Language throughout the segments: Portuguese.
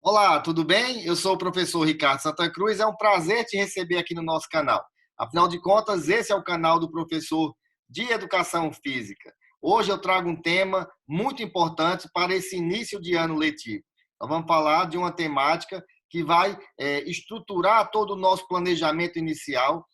Olá, tudo bem? Eu sou o professor Ricardo Santa Cruz. É um prazer te receber aqui no nosso canal. Afinal de contas, esse é o canal do professor de Educação Física. Hoje eu trago um tema muito importante para esse início de ano letivo. Nós vamos falar de uma temática que vai estruturar todo o nosso planejamento inicial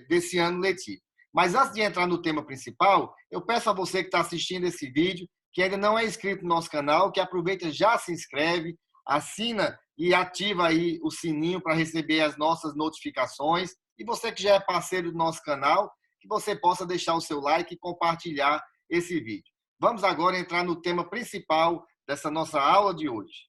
desse ano letivo. Mas antes de entrar no tema principal, eu peço a você que está assistindo esse vídeo, que ainda não é inscrito no nosso canal, que aproveita e já se inscreve, assina e ativa aí o sininho para receber as nossas notificações. E você que já é parceiro do nosso canal, que você possa deixar o seu like e compartilhar esse vídeo. Vamos agora entrar no tema principal dessa nossa aula de hoje.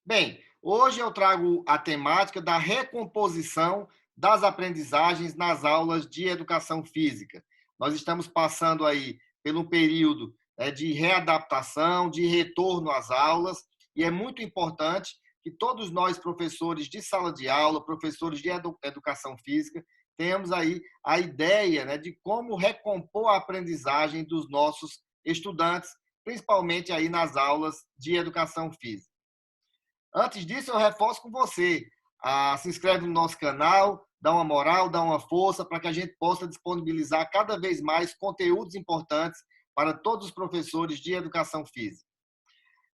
Bem, hoje eu trago a temática da recomposição das aprendizagens nas aulas de educação física. Nós estamos passando aí pelo um período de readaptação, de retorno às aulas, e é muito importante que todos nós, professores de sala de aula, professores de educação física, tenhamos aí a ideia, né, de como recompor a aprendizagem dos nossos estudantes, principalmente aí nas aulas de educação física. Antes disso, eu reforço com você. Se inscreve no nosso canal, dá uma moral, dá uma força para que a gente possa disponibilizar cada vez mais conteúdos importantes para todos os professores de educação física.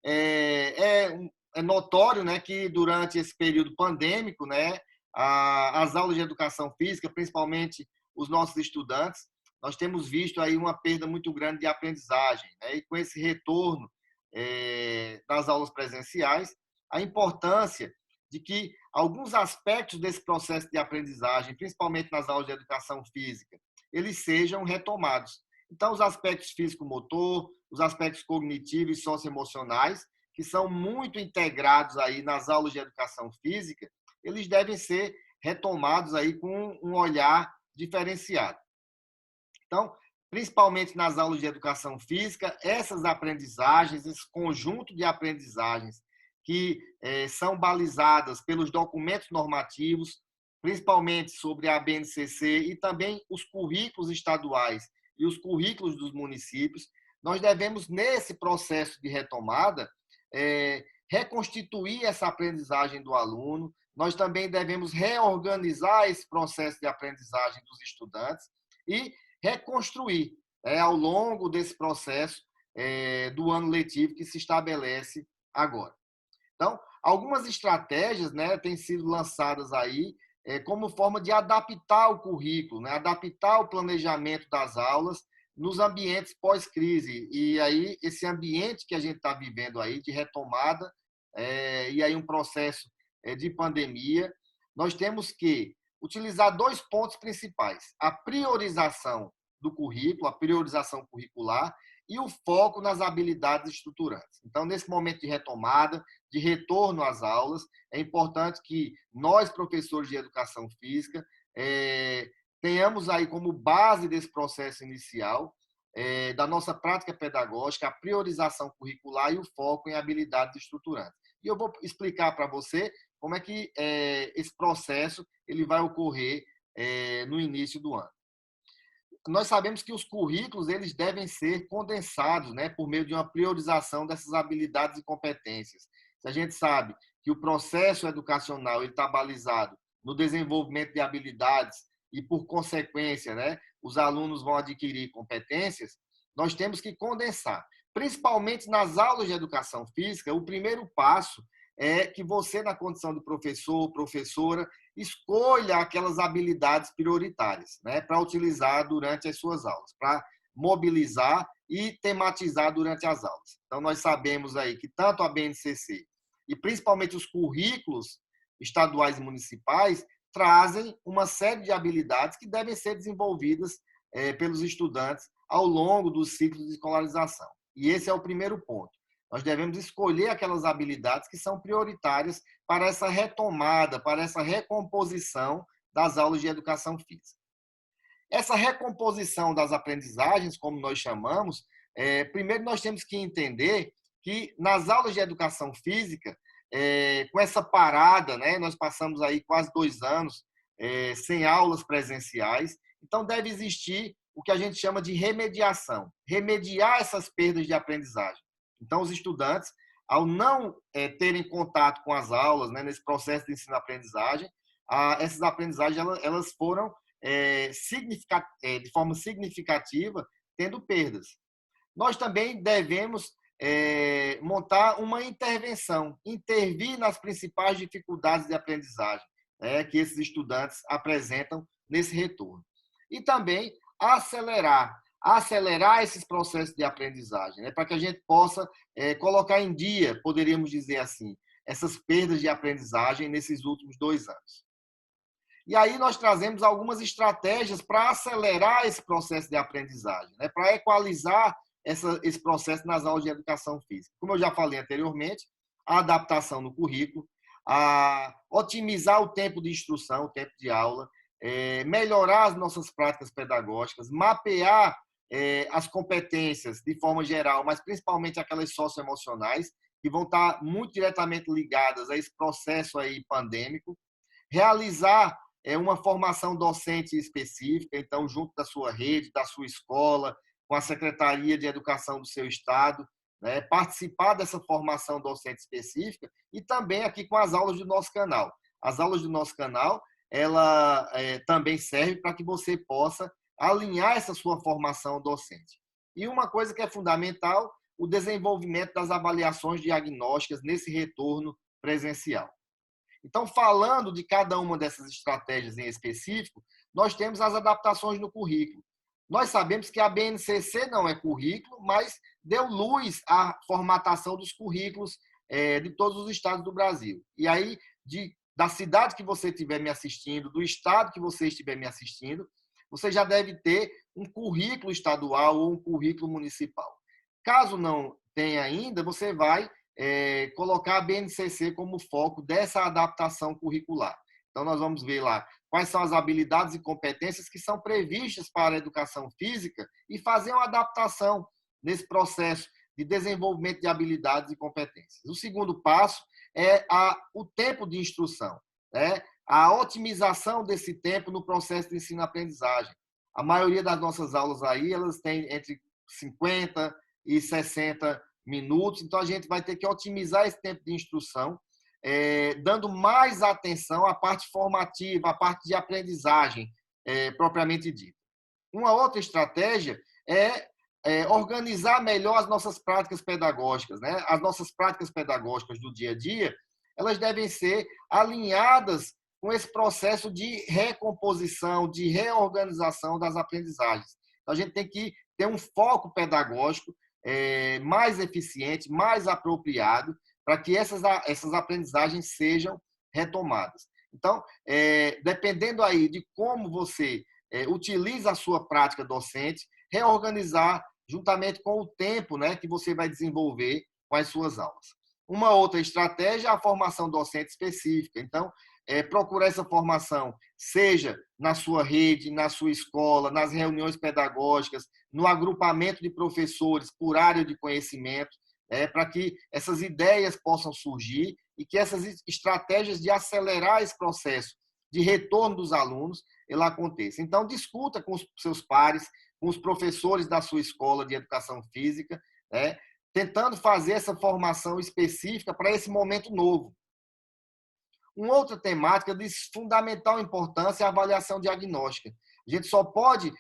É notório, né, que durante esse período pandêmico, né, as aulas de educação física, principalmente os nossos estudantes, nós temos visto aí uma perda muito grande de aprendizagem, né, e com esse retorno das aulas presenciais, a importância de que alguns aspectos desse processo de aprendizagem, principalmente nas aulas de educação física, eles sejam retomados. Então, os aspectos físico-motor, os aspectos cognitivos e socioemocionais, que são muito integrados aí nas aulas de educação física, eles devem ser retomados aí com um olhar diferenciado. Então, principalmente nas aulas de educação física, essas aprendizagens, esse conjunto de aprendizagens que são balizadas pelos documentos normativos, principalmente sobre a BNCC e também os currículos estaduais e os currículos dos municípios, nós devemos, nesse processo de retomada, reconstituir essa aprendizagem do aluno, nós também devemos reorganizar esse processo de aprendizagem dos estudantes e reconstruir ao longo desse processo do ano letivo que se estabelece agora. Então, algumas estratégias, né, têm sido lançadas aí como forma de adaptar o currículo, né, adaptar o planejamento das aulas nos ambientes pós-crise. E aí, esse ambiente que a gente está vivendo aí, de retomada, e aí um processo de pandemia, nós temos que utilizar dois pontos principais: a priorização do currículo, a priorização curricular e o foco nas habilidades estruturantes. Então, nesse momento de retomada, de retorno às aulas, é importante que nós, professores de educação física, tenhamos aí como base desse processo inicial da nossa prática pedagógica a priorização curricular e o foco em habilidades estruturantes. E eu vou explicar para você como é que esse processo ele vai ocorrer no início do ano. Nós sabemos que os currículos eles devem ser condensados, né, por meio de uma priorização dessas habilidades e competências. Se a gente sabe que o processo educacional está balizado no desenvolvimento de habilidades e, por consequência, né, os alunos vão adquirir competências, nós temos que condensar. Principalmente nas aulas de educação física, o primeiro passo é que você, na condição de professor, professora, escolha aquelas habilidades prioritárias, né, para utilizar durante as suas aulas, para mobilizar e tematizar durante as aulas. Então, nós sabemos aí que tanto a BNCC e principalmente os currículos estaduais e municipais trazem uma série de habilidades que devem ser desenvolvidas pelos estudantes ao longo dos ciclos de escolarização. E esse é o primeiro ponto. Nós devemos escolher aquelas habilidades que são prioritárias para essa retomada, para essa recomposição das aulas de educação física. Essa recomposição das aprendizagens, como nós chamamos, primeiro nós temos que entender que nas aulas de educação física, com essa parada, né, nós passamos aí quase 2 anos sem aulas presenciais, então deve existir o que a gente chama de remediação, remediar essas perdas de aprendizagem. Então, os estudantes, ao não terem contato com as aulas, né, nesse processo de ensino-aprendizagem, essas aprendizagens elas foram de forma significativa tendo perdas. Nós também devemos montar uma intervenção, intervir nas principais dificuldades de aprendizagem que esses estudantes apresentam nesse retorno. E também acelerar esses processos de aprendizagem, para que a gente possa colocar em dia, poderíamos dizer assim, essas perdas de aprendizagem nesses últimos 2 anos. E aí nós trazemos algumas estratégias para acelerar esse processo de aprendizagem, para equalizar esse processo nas aulas de educação física. Como eu já falei anteriormente, a adaptação no currículo, a otimizar o tempo de instrução, o tempo de aula, melhorar as nossas práticas pedagógicas, mapear as competências de forma geral, mas principalmente aquelas socioemocionais, que vão estar muito diretamente ligadas a esse processo aí pandêmico, realizar uma formação docente específica, então, junto da sua rede, da sua escola, com a Secretaria de Educação do seu estado, participar dessa formação docente específica e também aqui com as aulas do nosso canal. As aulas do nosso canal, ela também serve para que você possa alinhar essa sua formação docente. E uma coisa que é fundamental, o desenvolvimento das avaliações diagnósticas nesse retorno presencial. Então, falando de cada uma dessas estratégias em específico, nós temos as adaptações no currículo. Nós sabemos que a BNCC não é currículo, mas deu luz à formatação dos currículos de todos os estados do Brasil. E aí, da cidade que você estiver me assistindo, do estado que você estiver me assistindo, você já deve ter um currículo estadual ou um currículo municipal. Caso não tenha ainda, você vai colocar a BNCC como foco dessa adaptação curricular. Então, nós vamos ver lá quais são as habilidades e competências que são previstas para a educação física e fazer uma adaptação nesse processo de desenvolvimento de habilidades e competências. O segundo passo é o tempo de instrução, a otimização desse tempo no processo de ensino-aprendizagem. A maioria das nossas aulas aí, elas têm entre 50 e 60 minutos, então a gente vai ter que otimizar esse tempo de instrução, dando mais atenção à parte formativa, à parte de aprendizagem propriamente dita. Uma outra estratégia é organizar melhor as nossas práticas pedagógicas, As nossas práticas pedagógicas do dia a dia, elas devem ser alinhadas com esse processo de recomposição, de reorganização das aprendizagens. Então, a gente tem que ter um foco pedagógico mais eficiente, mais apropriado, para que essas aprendizagens sejam retomadas. Então, dependendo aí de como você utiliza a sua prática docente, reorganizar juntamente com o tempo que você vai desenvolver com as suas aulas. Uma outra estratégia é a formação docente específica. Então, procurar essa formação, seja na sua rede, na sua escola, nas reuniões pedagógicas, no agrupamento de professores por área de conhecimento, para que essas ideias possam surgir e que essas estratégias de acelerar esse processo de retorno dos alunos ela aconteça. Então, discuta com os seus pares, com os professores da sua escola de educação física, tentando fazer essa formação específica para esse momento novo. Uma outra temática de fundamental importância é a avaliação diagnóstica. A gente só pode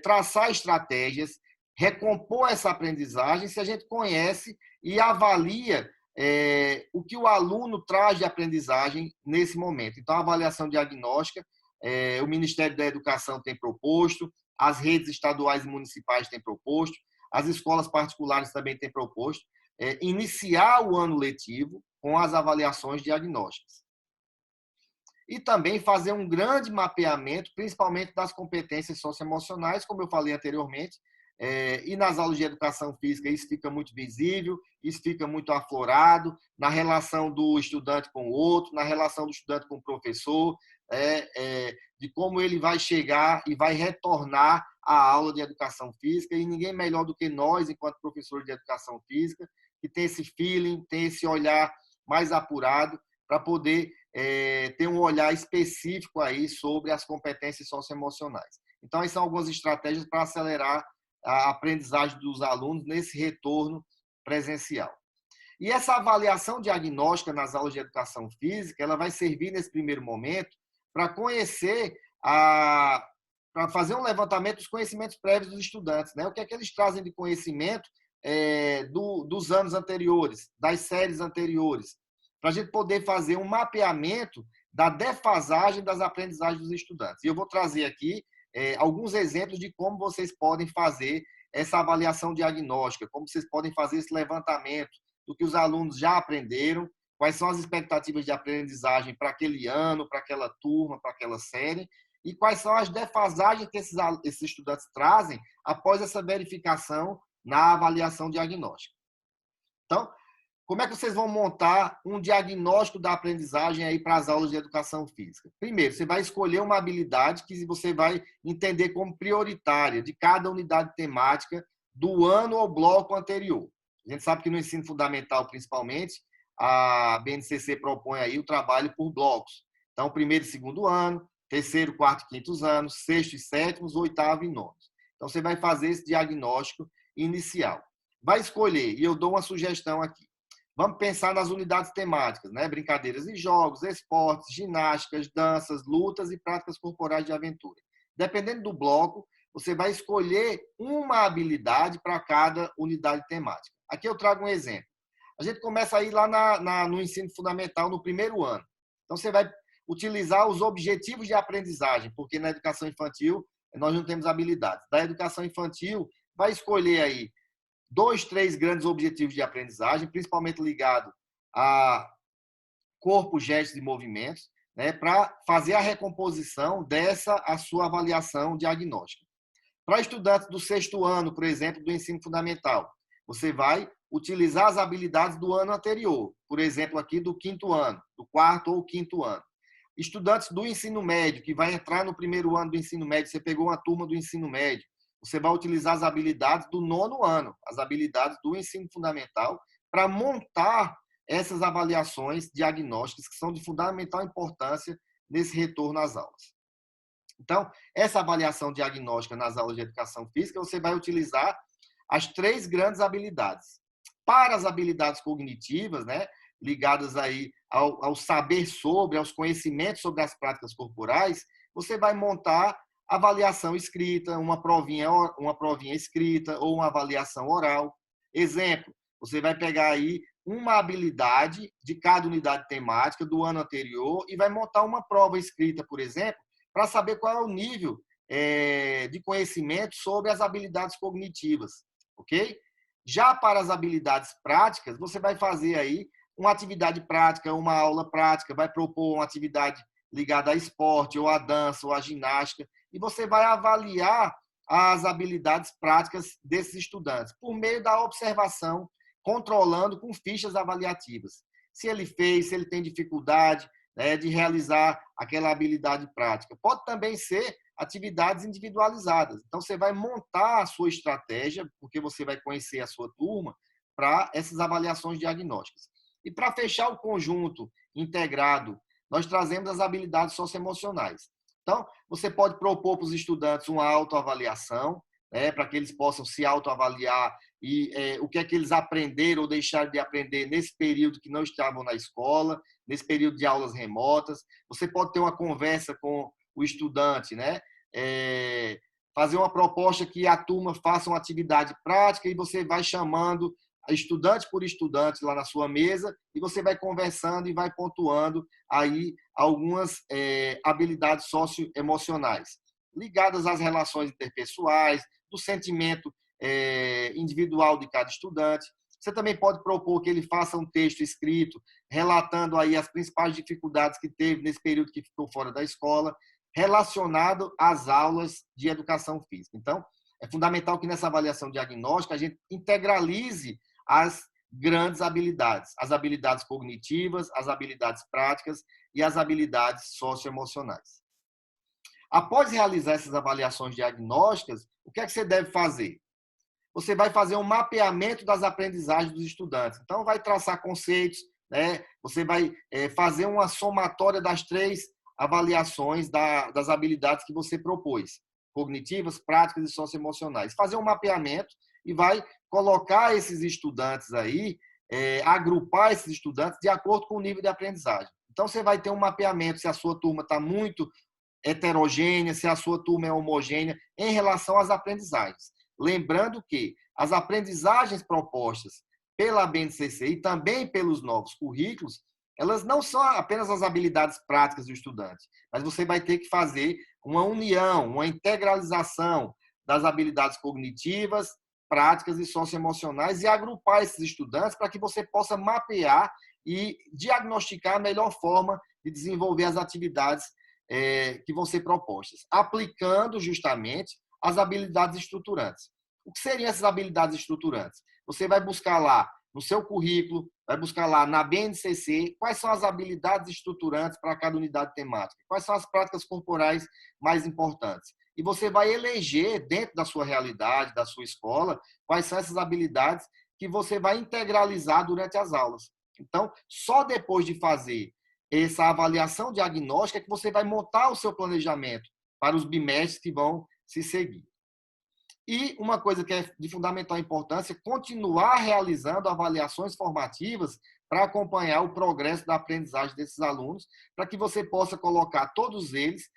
traçar estratégias, recompor essa aprendizagem se a gente conhece e avalia o que o aluno traz de aprendizagem nesse momento. Então, a avaliação diagnóstica, o Ministério da Educação tem proposto, as redes estaduais e municipais têm proposto, as escolas particulares também têm proposto, iniciar o ano letivo com as avaliações diagnósticas. E também fazer um grande mapeamento, principalmente das competências socioemocionais, como eu falei anteriormente, e nas aulas de educação física isso fica muito visível, isso fica muito aflorado, na relação do estudante com o outro, na relação do estudante com o professor, de como ele vai chegar e vai retornar à aula de educação física, e ninguém melhor do que nós, enquanto professores de educação física, que tem esse feeling, tem esse olhar mais apurado para poder ter um olhar específico aí sobre as competências socioemocionais. Então, essas são algumas estratégias para acelerar a aprendizagem dos alunos nesse retorno presencial. E essa avaliação diagnóstica nas aulas de educação física, ela vai servir nesse primeiro momento para conhecer, para fazer um levantamento dos conhecimentos prévios dos estudantes, né? O que é que eles trazem de conhecimento dos anos anteriores, das séries anteriores, para a gente poder fazer um mapeamento da defasagem das aprendizagens dos estudantes. E eu vou trazer aqui alguns exemplos de como vocês podem fazer essa avaliação diagnóstica, como vocês podem fazer esse levantamento do que os alunos já aprenderam, quais são as expectativas de aprendizagem para aquele ano, para aquela turma, para aquela série, e quais são as defasagens que esses estudantes trazem após essa verificação na avaliação diagnóstica. Então, como é que vocês vão montar um diagnóstico da aprendizagem aí para as aulas de educação física? Primeiro, você vai escolher uma habilidade que você vai entender como prioritária de cada unidade temática do ano ou bloco anterior. A gente sabe que no ensino fundamental, principalmente, a BNCC propõe aí o trabalho por blocos. Então, primeiro e segundo ano, terceiro, quarto e quinto anos, sexto e sétimo, oitavo e nono. Então, você vai fazer esse diagnóstico inicial. Vai escolher, e eu dou uma sugestão aqui. Vamos pensar nas unidades temáticas, né? Brincadeiras e jogos, esportes, ginásticas, danças, lutas e práticas corporais de aventura. Dependendo do bloco, você vai escolher uma habilidade para cada unidade temática. Aqui eu trago um exemplo. A gente começa aí lá no ensino fundamental, no primeiro ano. Então, você vai utilizar os objetivos de aprendizagem, porque na educação infantil nós não temos habilidades. Da educação infantil, vai escolher aí 2, 3 grandes objetivos de aprendizagem, principalmente ligado a corpo, gestos e movimentos, né, para fazer a recomposição dessa a sua avaliação diagnóstica. Para estudantes do sexto ano, por exemplo, do ensino fundamental, você vai utilizar as habilidades do ano anterior, por exemplo, aqui do quinto ano, do quarto ou quinto ano. Estudantes do ensino médio, que vai entrar no primeiro ano do ensino médio, você pegou uma turma do ensino médio, você vai utilizar as habilidades do nono ano, as habilidades do ensino fundamental, para montar essas avaliações diagnósticas que são de fundamental importância nesse retorno às aulas. Então, essa avaliação diagnóstica nas aulas de educação física, você vai utilizar as 3 grandes habilidades. Para as habilidades cognitivas, né, ligadas aí ao saber sobre, aos conhecimentos sobre as práticas corporais, você vai montar avaliação escrita, uma provinha escrita ou uma avaliação oral. Exemplo, você vai pegar aí uma habilidade de cada unidade temática do ano anterior e vai montar uma prova escrita, por exemplo, para saber qual é o nível de conhecimento sobre as habilidades cognitivas, ok? Já para as habilidades práticas, você vai fazer aí uma atividade prática, uma aula prática, vai propor uma atividade ligada a esporte, ou a dança, ou a ginástica, e você vai avaliar as habilidades práticas desses estudantes por meio da observação, controlando com fichas avaliativas. Se ele fez, se ele tem dificuldade, né, de realizar aquela habilidade prática. Pode também ser atividades individualizadas. Então, você vai montar a sua estratégia, porque você vai conhecer a sua turma, para essas avaliações diagnósticas. E para fechar o conjunto integrado, nós trazemos as habilidades socioemocionais. Então, você pode propor para os estudantes uma autoavaliação, né, para que eles possam se autoavaliar e o que é que eles aprenderam ou deixaram de aprender nesse período que não estavam na escola, nesse período de aulas remotas. Você pode ter uma conversa com o estudante, né? Fazer uma proposta que a turma faça uma atividade prática e você vai chamando estudante por estudante lá na sua mesa e você vai conversando e vai pontuando aí algumas habilidades socioemocionais ligadas às relações interpessoais, do sentimento individual de cada estudante. Você também pode propor que ele faça um texto escrito relatando aí as principais dificuldades que teve nesse período que ficou fora da escola, relacionado às aulas de educação física. Então, é fundamental que nessa avaliação diagnóstica a gente integralize as grandes habilidades, as habilidades cognitivas, as habilidades práticas e as habilidades socioemocionais. Após realizar essas avaliações diagnósticas, o que é que você deve fazer? Você vai fazer um mapeamento das aprendizagens dos estudantes. Então, vai traçar conceitos, né? Você vai fazer uma somatória das 3 avaliações das habilidades que você propôs, cognitivas, práticas e socioemocionais. Fazer um mapeamento e vai colocar esses estudantes aí, agrupar esses estudantes de acordo com o nível de aprendizagem. Então, você vai ter um mapeamento se a sua turma está muito heterogênea, se a sua turma é homogênea em relação às aprendizagens. Lembrando que as aprendizagens propostas pela BNCC e também pelos novos currículos, elas não são apenas as habilidades práticas do estudante, mas você vai ter que fazer uma união, uma integralização das habilidades cognitivas, práticas e socioemocionais e agrupar esses estudantes para que você possa mapear e diagnosticar a melhor forma de desenvolver as atividades que vão ser propostas, aplicando justamente as habilidades estruturantes. O que seriam essas habilidades estruturantes? Você vai buscar lá no seu currículo, vai buscar lá na BNCC quais são as habilidades estruturantes para cada unidade temática, quais são as práticas corporais mais importantes. E você vai eleger, dentro da sua realidade, da sua escola, quais são essas habilidades que você vai integralizar durante as aulas. Então, só depois de fazer essa avaliação diagnóstica é que você vai montar o seu planejamento para os bimestres que vão se seguir. E uma coisa que é de fundamental importância, continuar realizando avaliações formativas para acompanhar o progresso da aprendizagem desses alunos, para que você possa colocar todos eles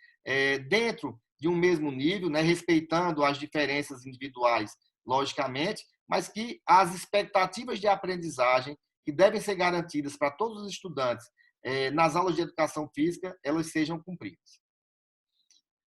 dentro de um mesmo nível, né, respeitando as diferenças individuais, logicamente, mas que as expectativas de aprendizagem que devem ser garantidas para todos os estudantes nas aulas de educação física, elas sejam cumpridas.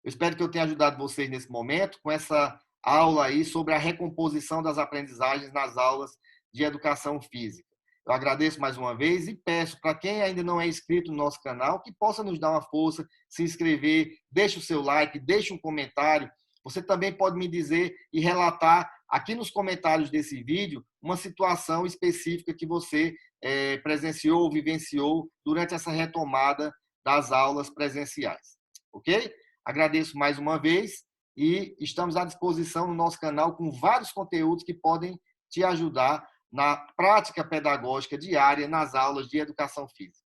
Eu espero que eu tenha ajudado vocês nesse momento com essa aula aí sobre a recomposição das aprendizagens nas aulas de educação física. Eu agradeço mais uma vez e peço para quem ainda não é inscrito no nosso canal que possa nos dar uma força, se inscrever, deixe o seu like, deixe um comentário. Você também pode me dizer e relatar aqui nos comentários desse vídeo uma situação específica que você presenciou ou vivenciou durante essa retomada das aulas presenciais. Ok? Agradeço mais uma vez e estamos à disposição no nosso canal com vários conteúdos que podem te ajudar na prática pedagógica diária nas aulas de educação física.